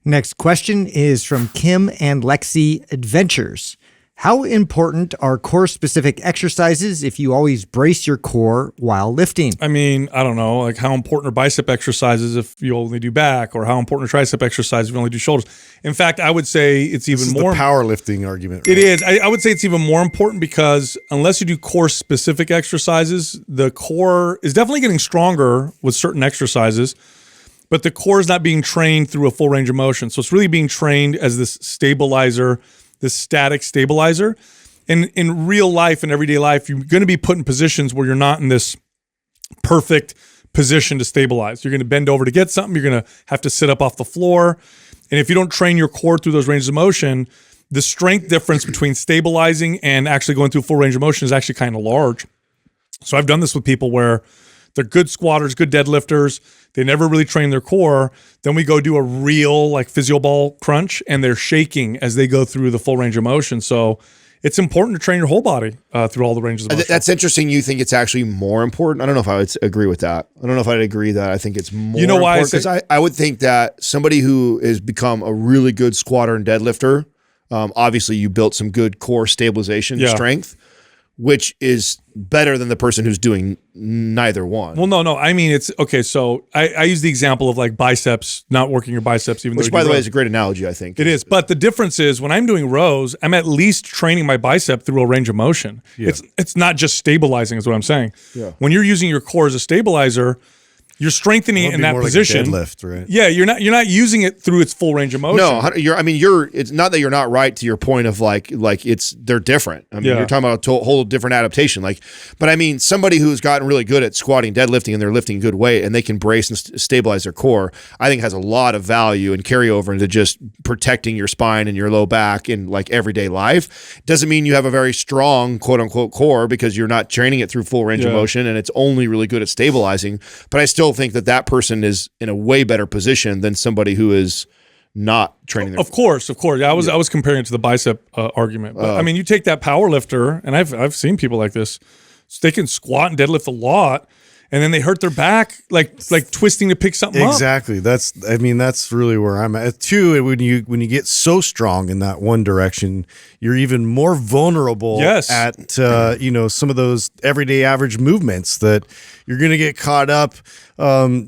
Next question is from Kim and Lexi Adventures. How important are core-specific exercises if you always brace your core while lifting? I mean, I don't know, like how important are bicep exercises if you only do back, or how important are tricep exercises if you only do shoulders? In fact, I would say it's even more the powerlifting argument. Right? It is. I would say it's even more important because unless you do core-specific exercises, the core is definitely getting stronger with certain exercises, but the core is not being trained through a full range of motion. So it's really being trained as this stabilizer, this static stabilizer. And in real life and everyday life, you're going to be put in positions where you're not in this perfect position to stabilize. You're going to bend over to get something. You're going to have to sit up off the floor. And if you don't train your core through those ranges of motion, the strength difference between stabilizing and actually going through full range of motion is actually kind of large. So I've done this with people where they're good squatters, good deadlifters. They never really train their core. Then we go do a real like physio ball crunch and they're shaking as they go through the full range of motion. So it's important to train your whole body through all the ranges of motion. That's interesting. You think it's actually more important? I don't know if I would agree with that. I don't know if I'd agree that I think it's more important. Why? Because I would think that somebody who has become a really good squatter and deadlifter, obviously you built some good core stabilization strength, which is better than the person who's doing neither one. Well, no. I mean, it's okay. So I use the example of like biceps, not working your biceps, even which, by the way, is a great analogy, I think. It is. But the difference is when I'm doing rows, I'm at least training my bicep through a range of motion. Yeah. It's not just stabilizing is what I'm saying. Yeah. When you're using your core as a stabilizer, you're strengthening it in that position. Like a deadlift, right? Yeah, you're not using it through its full range of motion. No, it's not that you're not right to your point of like they're different. I mean, you're talking about a whole different adaptation. But I mean, somebody who's gotten really good at squatting, deadlifting, and they're lifting good weight, and they can brace and stabilize their core, I think has a lot of value and carryover into just protecting your spine and your low back in like everyday life. Doesn't mean you have a very strong quote unquote core because you're not training it through full range of motion, and it's only really good at stabilizing. But I still think that person is in a way better position than somebody who is not training their Of course. Yeah, I was comparing it to the bicep argument. But I mean, you take that power lifter, and I've seen people like this. So they can squat and deadlift a lot, and then they hurt their back like twisting to pick something up. Exactly. That's really where I'm at too. When you get so strong in that one direction, you're even more vulnerable at some of those everyday average movements that you're going to get caught up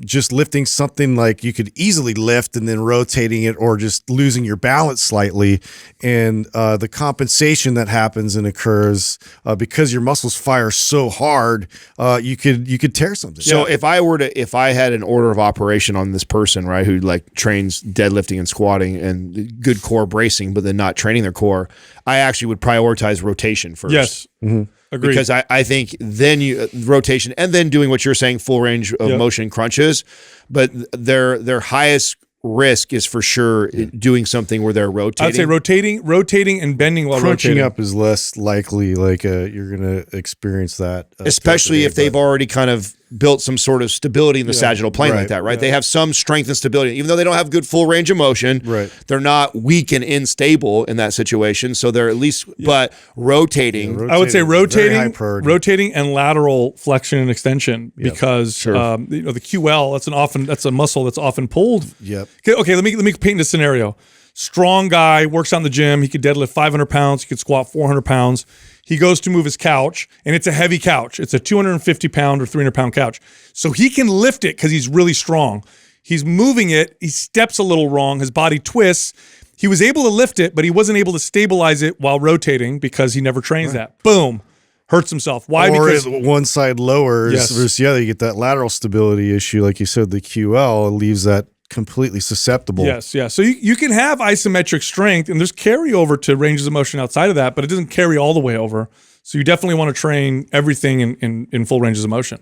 just lifting something like you could easily lift and then rotating it, or just losing your balance slightly, and the compensation that happens and occurs because your muscles fire so hard, you could tear something. So if I had an order of operation on this person, right, who like trains deadlifting and squatting and good core bracing, but then not training their core, I actually would prioritize rotation first. Yes. Mm-hmm. Agreed. Because I think then you rotation and then doing what you're saying, full range of motion crunches, but their highest risk is for sure doing something where they're rotating. I'd say rotating and bending while crunching rotating. Up is less likely. Like you're going to experience that, especially if they've already kind of built some sort of stability in the sagittal plane like that, right? They have some strength and stability, even though they don't have good full range of motion. Right. They're not weak and unstable in that situation, so they're at least. But rotating, I would say rotating and lateral flexion and extension because the QL that's a muscle that's often pulled. Yep. Okay, let me paint a scenario. Strong guy works out in the gym. He could deadlift 500 pounds. He could squat 400 pounds. He goes to move his couch, and it's a heavy couch. It's a 250-pound or 300-pound couch. So he can lift it because he's really strong. He's moving it. He steps a little wrong. His body twists. He was able to lift it, but he wasn't able to stabilize it while rotating because he never trains that. Boom. Hurts himself. Why? Because one side lowers versus the other. You get that lateral stability issue. Like you said, the QL leaves that completely susceptible. Yes. So you can have isometric strength, and there's carryover to ranges of motion outside of that, but it doesn't carry all the way over. So you definitely want to train everything in full ranges of motion.